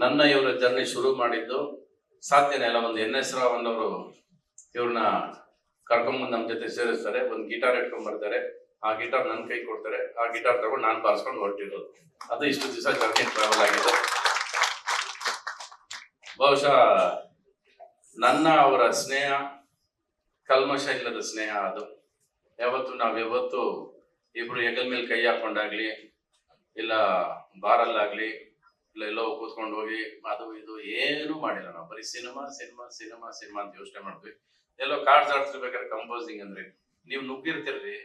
ನನ್ನ ಇವರ ಜರ್ನಿ ಶುರು ಮಾಡಿದ್ದು ಸಾಧ್ಯನೇ ಅಲ್ಲ. ಒಂದು NS ರಾವನ್ ಅವರು ಇವ್ರನ್ನ ಕರ್ಕೊಂಡ್ಬಂದು ನಮ್ಮ ಜೊತೆ ಸೇರಿಸ್ತಾರೆ. ಒಂದು ಗಿಟಾರ್ ಇಟ್ಕೊಂಡ್ ಬರ್ತಾರೆ. ಆ ಗಿಟಾರ್ ನನ್ನ ಕೈ ಕೊಡ್ತಾರೆ. ಆ ಗಿಟಾರ್ ತಗೊಂಡು ನಾನು ಬಾರಿಸ್ಕೊಂಡು ಹೊರಟಿರೋದು. ಅದು ಇಷ್ಟು ದಿವಸ ಜರ್ನಿ ಟ್ರಾವೆಲ್ ಆಗಿದೆ. ಬಹುಶಃ ನನ್ನ ಅವರ ಸ್ನೇಹ ಕಲ್ಮಶ ಇಲ್ಲದ ಸ್ನೇಹ. ಅದು ನಾವ್ಯಾವತ್ತು ಇಬ್ರು ಹೆಗಲ್ ಮೇಲೆ ಕೈ ಹಾಕೊಂಡಾಗ್ಲಿ, ಇಲ್ಲ ಬಾರಲ್ಲಾಗ್ಲಿ, ಇಲ್ಲ ಎಲ್ಲೋ ಕೂತ್ಕೊಂಡು ಹೋಗಿ ಅದು ಇದು ಏನು ಮಾಡಿಲ್ಲ. ನಾವು ಬರೀ ಸಿನಿಮಾ ಸಿನಿಮಾ ಸಿನಿಮಾ ಸಿನಿಮಾ ಅಂತ ಯೋಚನೆ ಮಾಡ್ತೀವಿ. ಎಲ್ಲೋ ಕಾರ್ಡ್ಸ್ ಆಡ್ತಿರ್ಬೇಕಾದ್ರೆ ಕಂಪೋಸಿಂಗ್ ಅಂದ್ರೆ ನೀವು ನುಗ್ಗಿರ್ತಿರ್ರಿ,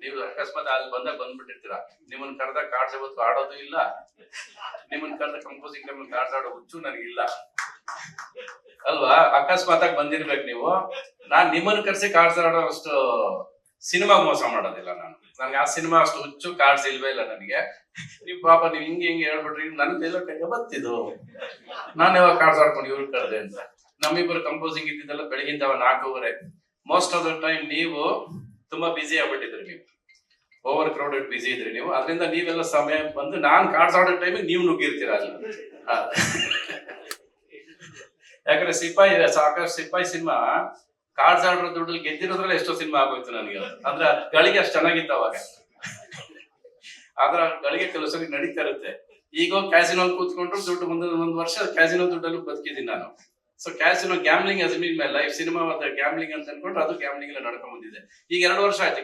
ನೀವು ಅಕಸ್ಮಾತ್ ಅಲ್ಲಿ ಬಂದಾಗ ಬಂದ್ಬಿಟ್ಟಿರ್ತೀರ. ನಿಮ್ಮನ್ನ ಕರೆದ ಕಾರ್ಡ್ಸ್ ಯಾವತ್ತು ಆಡೋದು ಇಲ್ಲ, ನಿಮ್ಮನ್ನ ಕರೆದ ಕಂಪೋಸಿಂಗ್ ಟೈಮಲ್ಲಿ ಕಾರ್ಡ್ಸ್ ಆಡೋ ಹುಚ್ಚು ನನಗಿಲ್ಲ ಅಲ್ವಾ. ಅಕಸ್ಮಾತ್ ಆಗಿ ಬಂದಿರ್ಬೇಕು ನೀವು. ನಾನ್ ನಿಮ್ಮನ್ನ ಕರ್ಸಿ ಕಾರ್ಡ್ಸ್ ಆಡೋ ಅಷ್ಟು ಸಿನಿಮಾ ಮೋಸ ಮಾಡೋದಿಲ್ಲ. ನನ್ಗೆ ಆ ಸಿನಿಮಾ ಅಷ್ಟು ಹುಚ್ಚು ಕಾರ್ಡ್ಸ್ ಇಲ್ವೇ ಇಲ್ಲ ನನಗೆ. ನೀವ್ ಪಾಪ ನೀವ್ ಹಿಂಗೆ ಹೇಳ್ಬಿಟ್ರಿ, ನನ್ ಕೈಲೋ ಕೈಗೆ ಬತ್ತಿದ್ದು. ನಾನು ಯಾವಾಗ ಕಾರ್ಡ್ಸ್ ಆಡ್ಕೊಂಡು ಇವ್ರು ಕರೆದೆ ಅಂತ. ನಮ್ಮಿಬ್ಬರು ಕಂಪೋಸಿಂಗ್ ಇದ್ದಿದ್ದೆಲ್ಲ ಬೆಳಗಿಂದ 4:30. ಮೋಸ್ಟ್ ಆಫ್ ದ ಟೈಮ್ ನೀವು ತುಂಬಾ ಬಿಸಿ ಆಗ್ಬಿಟ್ಟಿದ್ರಿ. ನೀವು ಓವರ್ ಕ್ರೌಡೆಡ್ ಬಿಸಿ ಇದ್ರಿ ನೀವು. ಅದರಿಂದ ನೀವೆಲ್ಲ ಸಮಯ ಬಂದು ನಾನ್ ಕಾರ್ಡ್ಸ್ ಆಡೋ ಟೈಮಿಗೆ ನೀವು ನುಗ್ಗಿರ್ತೀರ ಅಲ್ಲಿ. ಯಾಕಂದ್ರೆ ಸಾಕಷ್ಟು ಸಿಪಾಯಿ ಸಿನಿಮಾ ಕಾರ್ಡ್ಸ್ ಆಡೋ ದುಡ್ಡಲ್ಲಿ ಗೆದ್ದಿರೋದ್ರಲ್ಲಿ ಎಷ್ಟೋ ಸಿನಿಮಾ ಆಗೋಯ್ತು ನನಗೆ. ಅಂದ್ರೆ ಗಳಿಗೆ ಅಷ್ಟು ಚೆನ್ನಾಗಿತ್ತು ಅವಾಗ. ಆದ್ರೆ ಗಳಿಗೆ ಕೆಲವು ಸರಿ ನಡೀತಾ ಇರುತ್ತೆ. ಈಗ ಕ್ಯಾಸಿನೋ ಕೂತ್ಕೊಂಡ್ರು ದುಡ್ಡು ಒಂದು ವರ್ಷ ಕ್ಯಾಸಿನೋ ದುಡ್ಡಲ್ಲೂ ಬದುಕಿದ್ದೀನಿ ನಾನು. So casino gambling as mean my life. Cinema ಮತ್ತೆ ಗ್ಯಾಮ್ಲಿಂಗ್ ಅಂತ ಅನ್ಕೊಂಡ್ರೆ ಅದು ಗ್ಯಾಮ್ಲಿಂಗ್ ಎಲ್ಲ ನಡ್ಕೊಂಡ್ ಬಂದಿದೆ. ಈಗ 2 ವರ್ಷ ಆಯ್ತು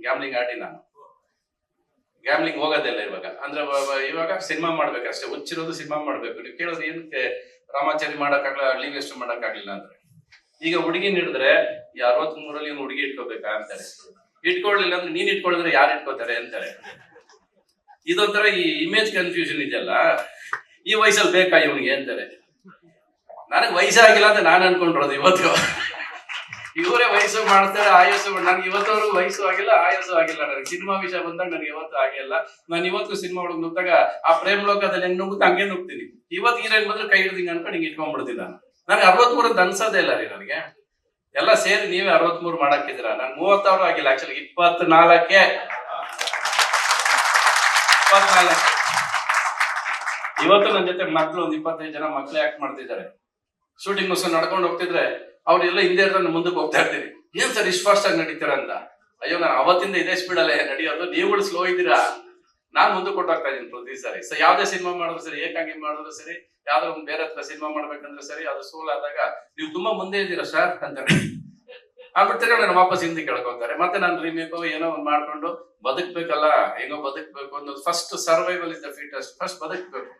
ಗ್ಯಾಮ್ಲಿಂಗ್ ಆಡಿ. ನಾನು ಗ್ಯಾಮ್ಲಿಂಗ್ ಹೋಗೋದಿಲ್ಲ ಇವಾಗ. ಅಂದ್ರೆ ಇವಾಗ ಸಿನಿಮಾ ಮಾಡ್ಬೇಕಷ್ಟೇ. ಹುಚ್ಚಿರೋದು ಸಿನಿಮಾ ಮಾಡ್ಬೇಕು. ನೀವು ಕೇಳೋದು ಏನಕ್ಕೆ ರಾಮಾಚಾರಿ ಮಾಡಕ್ಕಾಗ್ಲಿಲ್ಲ, ಹಳ್ಳಿ ವೆಸ್ಟ್ ಮಾಡಕ್ಕಾಗ್ಲಿಲ್ಲ ಅಂದ್ರೆ, ಈಗ ಹುಡುಗಿನ ಹಿಡಿದ್ರೆ 63ರಲ್ಲಿ ಹುಡುಗಿ ಇಟ್ಕೋಬೇಕಾ ಅಂತಾರೆ. ಇಟ್ಕೊಳ್ಳಿಲ್ಲ ಅಂದ್ರೆ ನೀನ್ ಇಟ್ಕೊಳ್ಳಿದ್ರೆ ಯಾರು ಇಟ್ಕೋತಾರೆ ಅಂತಾರೆ. ಇದೊಂಥರ ಈ ಇಮೇಜ್ ಕನ್ಫ್ಯೂಷನ್ ಇದೆಯಲ್ಲ. ಈ ವಯಸ್ಸಲ್ಲಿ ಬೇಕಾ ಇವನಿಗೆ ಅಂತಾರೆ. ನನಗೆ ವಯಸ್ಸಾಗಿಲ್ಲ ಅಂತ ನಾನು ಅನ್ಕೊಂಡಿರೋದು ಇವತ್ತು. ಇವರೇ ವಯಸ್ಸು ಮಾಡ್ತಾರೆ, ಆಯಸ್ಸು. ನನ್ಗೆ ಇವತ್ತವರೆಗೂ ವಯಸ್ಸು ಆಗಿಲ್ಲ, ಆಯಸ್ಸು ಆಗಿಲ್ಲ. ನನಗೆ ಸಿನಿಮಾ ವಿಷಯ ಬಂದಾಗ ನನಗೆ ಯಾವತ್ತೂ ಆಗಿಲ್ಲ. ನಾನು ಇವತ್ತು ಸಿನಿಮಾ ಒಳಗೆ ನುಗ್ದಾಗ ಆ ಪ್ರೇಮ್ ಲೋಕದಲ್ಲಿ ಹೆಂಗ್ ನುಗ್ಗುತ್ತೆ ಹಂಗೆ ನುಗ್ತೀನಿ. ಇವತ್ತು ಹೀರೋಯಿನ್ ಬಂದ್ರೆ ಕೈ ಹಿಡ್ದಿಂಗ್ ಅನ್ಕೊಂಡು ಹಿಂಗೆ ಇಟ್ಕೊಂಡ್ಬಿಡ್ತೀನಿ ನಾನು. ನನಗೆ 63 ಅಂತ ಅನ್ಸೋದೇ ಇಲ್ಲ ರೀ ನನಗೆ. ಎಲ್ಲ ಸೇರಿ ನೀವೇ 63 ಮಾಡಾಕಿದ್ದೀರಾ. ನಾನು 30 ಆಗಿಲ್ಲ. ಆಕ್ಚುಲಿ 24 ಇವತ್ತು ನನ್ನ ಜೊತೆ ಮಕ್ಳು ಒಂದು 25 ಜನ ಮಕ್ಳು ಆಕ್ಟ್ ಮಾಡ್ತಿದ್ದಾರೆ. ಶೂಟಿಂಗ್ ಮುಗಿಸ್ ನಡ್ಕೊಂಡು ಹೋಗ್ತಿದ್ರೆ ಅವ್ರೆಲ್ಲ ಹಿಂದೆ ಇರ್ತಾರೆ, ಮುಂದಕ್ಕೆ ಹೋಗ್ತಾ ಇರ್ತೀನಿ. ಏನ್ ಸರ್ ಇಷ್ಟು ಫಾಸ್ಟ್ ಆಗಿ ನಡೀತೀರ ಅಂತ. ಅಯ್ಯೋ ನಾನು ಅವತ್ತಿಂದ ಇದೇ ಸ್ಪೀಡ್ ಅಲ್ಲೇ ನಡೆಯೋದು, ನೀವುಗಳು ಸ್ಲೋ ಇದ್ದೀರಾ. ನಾನ್ ಮುಂದಕ್ಕೆ ಕೊಟ್ಟಾಗ್ತಾ ಇದೀನಿ ಪ್ರತಿ ಸಾರಿ. ಸೊ ಯಾವ್ದೇ ಸಿನಿಮಾ ಮಾಡಿದ್ರು ಸರಿ, ಏಕಾಂಗಿ ಮಾಡಿದ್ರು ಸರಿ, ಯಾವ್ದೋ ಒಂದು ಬೇರೆ ಹತ್ರ ಸಿನಿಮಾ ಮಾಡ್ಬೇಕಂದ್ರೆ ಸರಿ, ಅದು ಸೋಲ್ ಆದಾಗ ನೀವು ತುಂಬಾ ಮುಂದೆ ಇದ್ದೀರಾ ಸರ್ ಅಂತಾರೆ. ಆಗ್ಬಿಡ್ತೀರ ನಾನು ವಾಪಸ್ ಹಿಂದೆ ಕೇಳ್ಕೊತಾರೆ. ಮತ್ತೆ ನಾನು ರಿಮೇಕೋ ಏನೋ ಒಂದು ಮಾಡ್ಕೊಂಡು ಬದುಕ್ಬೇಕಲ್ಲ, ಹೆಂಗೋ ಬದುಕ್ಬೇಕು ಅನ್ನೋದು. First survival is the fittest. First ಬದುಕ್ಬೇಕು.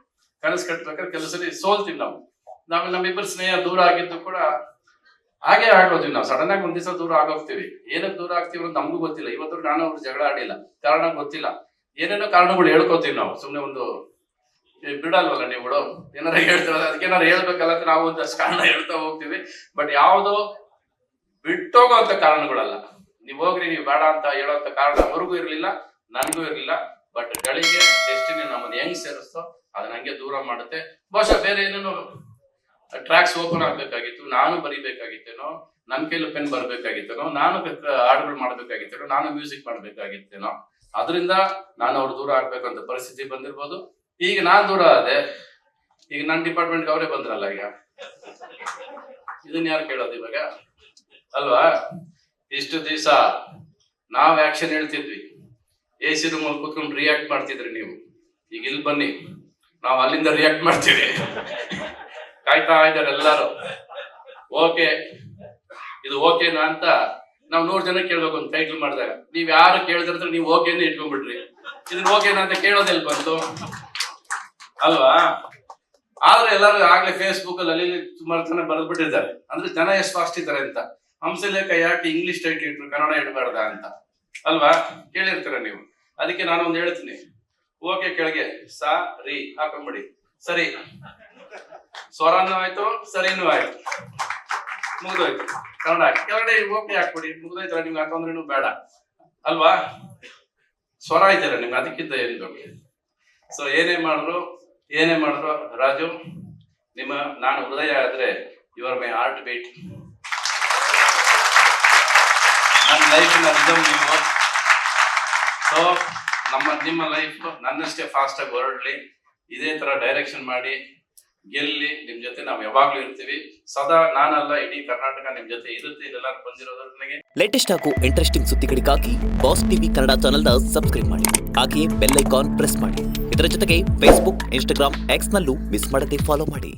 ಕನಸು ಕಟ್ಬೇಕಾದ್ರೆ ಕೆಲವು ಸರಿ ಸೋಲ್ತೀವಿ ನಾವು. ನಮ್ಮಿಬ್ಬರು ಸ್ನೇಹ ದೂರ ಆಗಿದ್ದು ಕೂಡ ಹಾಗೆ ಆಗೋದ್ವಿ. ನಾವು ಸಡನ್ ಆಗಿ ಒಂದ್ ದಿವಸ ದೂರ ಆಗೋಗ್ತೀವಿ. ಏನಕ್ಕೆ ದೂರ ಆಗ್ತೀವಿ ಅಂತ ನಮಗೂ ಗೊತ್ತಿಲ್ಲ. ಇವತ್ತು ನಾನು ಅವ್ರು ಜಗಳ ಆಡಿಲ್ಲ, ಕಾರಣ ಗೊತ್ತಿಲ್ಲ. ಏನೇನೋ ಕಾರಣಗಳು ಹೇಳ್ಕೊತೀವಿ ನಾವು. ಸುಮ್ನೆ ಒಂದು ಬಿಡಲ್ವಲ್ಲ ನೀವುಗಳು, ಏನಾರ ಹೇಳ್ತೀರ ಅದಕ್ಕೆ ಏನಾರು ಹೇಳ್ಬೇಕಲ್ಲ ಅಂತ ನಾವು ಒಂದಷ್ಟು ಕಾರಣ ಹೇಳ್ತಾ ಹೋಗ್ತೀವಿ. ಬಟ್ ಯಾವ್ದೋ ಬಿಟ್ಟೋಗೋ ಅಂತ ಕಾರಣಗಳಲ್ಲ. ನೀವ್ ಹೋಗ್ರಿ, ನೀವು ಬೇಡ ಅಂತ ಹೇಳೋಂತ ಕಾರಣ ಅವ್ರಿಗೂ ಇರ್ಲಿಲ್ಲ, ನನ್ಗೂ ಇರ್ಲಿಲ್ಲ. ಬಟ್ ಗಳಿಗೆ ಡೆಸ್ಟಿನಿ ನಮ್ಮನ್ನ ಹೆಂಗ್ ಸೇರಿಸ್ತೋ ಅದನ್ನ ಹಂಗೆ ದೂರ ಮಾಡುತ್ತೆ. ಬಹುಶಃ ಬೇರೆ ಏನೇನೋ ಟ್ರ್ಯಾಕ್ಸ್ ಓಪನ್ ಆಗ್ಬೇಕಾಗಿತ್ತು, ನಾನು ಬರಿಬೇಕಾಗಿತ್ತೇನೋ, ನನ್ ಕೈಲಿ ಪೆನ್ ಬರ್ಬೇಕಾಗಿತ್ತೇನೋ, ನಾನು ಹಾಡುಗಳು ಮಾಡ್ಬೇಕಾಗಿತ್ತೇನೋ, ನಾನು ಮ್ಯೂಸಿಕ್ ಮಾಡ್ಬೇಕಾಗಿತ್ತೇನೋ. ಅದರಿಂದ ನಾನು ಅವ್ರು ದೂರ ಆಗ್ಬೇಕಂತ ಪರಿಸ್ಥಿತಿ ಬಂದಿರ್ಬೋದು. ಈಗ ನಾನ್ ದೂರ ಆದೆ. ಈಗ ನನ್ನ ಡಿಪಾರ್ಟ್ಮೆಂಟ್ ಅವರೇ ಬಂದ್ರಲ್ಲ. ಈಗ ಇದನ್ನ ಯಾರು ಕೇಳೋದು ಇವಾಗ ಅಲ್ವಾ. ಇಷ್ಟು ದಿವಸ ನಾವ್ ಆಕ್ಷನ್ ಹೇಳ್ತಿದ್ವಿ, AC ರೂಮ್ ಅಲ್ಲಿ ಕೂತ್ಕೊಂಡು ರಿಯಾಕ್ಟ್ ಮಾಡ್ತಿದ್ರಿ ನೀವು. ಈಗ ಇಲ್ಲಿ ಬನ್ನಿ, ನಾವ್ ಅಲ್ಲಿಂದ ರಿಯಾಕ್ಟ್ ಮಾಡ್ತೀವಿ. ಕಾಯ್ತಾ ಇದಾರೆ ಎಲ್ಲಾರು. ಓಕೆ ಇದು ಓಕೆನಾ ಅಂತ ನಾವ್ 100 ಜನ ಕೇಳ್ಬೇಕು ಒಂದು ಟೈಟಲ್ ಮಾಡಿದಾಗ. ನೀವ್ ಯಾರು ಕೇಳಿದ್ರೆ ನೀವು ಓಕೆನೇ ಇಟ್ಕೊಂಡ್ಬಿಟ್ರಿ. ಇದನ್ನ ಓಕೆನಾ ಅಂತ ಕೇಳೋದೆಲ್ ಬಂತು ಅಲ್ವಾ. ಆದ್ರೆ ಎಲ್ಲರೂ ಆಗ್ಲೇ ಫೇಸ್ಬುಕ್ ಅಲ್ಲಿ ಸುಮಾರು ಜನ ಬರೆದ್ಬಿಟ್ಟಿದ್ದಾರೆ. ಅಂದ್ರೆ ಜನ ಎಷ್ಟು ಫಾಸ್ಟ್ ಇದ್ದಾರೆ ಅಂತ. ಹಂಸಲೇಖ ಯಾಕೆ ಇಂಗ್ಲಿಷ್ ಟೈಟ್ಲ್ ಇಟ್ರು, ಕನ್ನಡ ಇಡಬಾರ್ದ ಅಂತ ಅಲ್ವಾ, ಕೇಳಿರ್ತೀರ ನೀವು. ಅದಕ್ಕೆ ನಾನು ಒಂದು ಹೇಳ್ತೀನಿ, ಓಕೆ ಕೆಳಗೆ ಸಾ ರಿ ಹಾಕೊಂಡ್ಬಿಡಿ. ಸರಿ ಸ್ವರನೂ ಆಯ್ತು, ಸರಿನೂ ಆಯ್ತು, ಮುಗ್ದೋಯ್ತು. ಕನ್ನಡ ಕೆಳಗಡೆ ಓಕೆ ಹಾಕ್ಬಿಡಿ, ಮುಗ್ದೋಯ್ತಲ್ಲ. ನಿಮ್ಗೆ ಹಾಕೊಂಡ್ರೇನು ಬೇಡ ಅಲ್ವಾ. ಸ್ವರ ಇದ್ದಾರೆ ನಿಮ್ಗೆ, ಅದಕ್ಕಿಂತ ಏನು. ಸೊ ಏನೇ ಮಾಡಿದ್ರು ರಾಜು, ನಾನು ಹೃದಯ ಆದ್ರೆ you are my heartbeat. ನನ್ನ ಲೈಫಿನ ರಿದಮ್ ನೀವು. ಸೊ ನಿಮ್ಮ ಲೈಫ್ ನನ್ನಷ್ಟೇ ಫಾಸ್ಟ್ ಆಗಿ ಹೊರಡ್ಲಿ. ಇದೇ ತರ ಡೈರೆಕ್ಷನ್ ಮಾಡಿ ಗೆಲ್ಲಿ ನಿಮ್ ಜೊತೆ ನಾವು ಯಾವಾಗ್ಲೂ ಇರ್ತೀವಿ. ಸದಾ ನಾನಲ್ಲ, ಇಡೀ ಕರ್ನಾಟಕ ನಿಮ್ ಜೊತೆ ಇರುತ್ತೆ. ಇಲ್ಲೆಲ್ಲ ಬಂದಿರೋದು ನನಗೆ ಲೇಟೆಸ್ಟ್ ಹಾಗೂ ಇಂಟ್ರೆಸ್ಟಿಂಗ್ ಸುದ್ದಿಗಳಿಗಾಗಿ ಬಾಸ್ ಟಿವಿ ಕನ್ನಡ ಚಾನೆಲ್ನ ಸಬ್ಸ್ಕ್ರೈಬ್ ಮಾಡಿ. ಹಾಗೆಯೇ ಬೆಲ್ ಐಕಾನ್ ಪ್ರೆಸ್ ಮಾಡಿ. ಇದರ ಜೊತೆಗೆ ಫೇಸ್ಬುಕ್, ಇನ್ಸ್ಟಾಗ್ರಾಮ್, ಎಕ್ಸ್ ನಲ್ಲೂ ಮಿಸ್ ಮಾಡದೆ ಫಾಲೋ ಮಾಡಿ.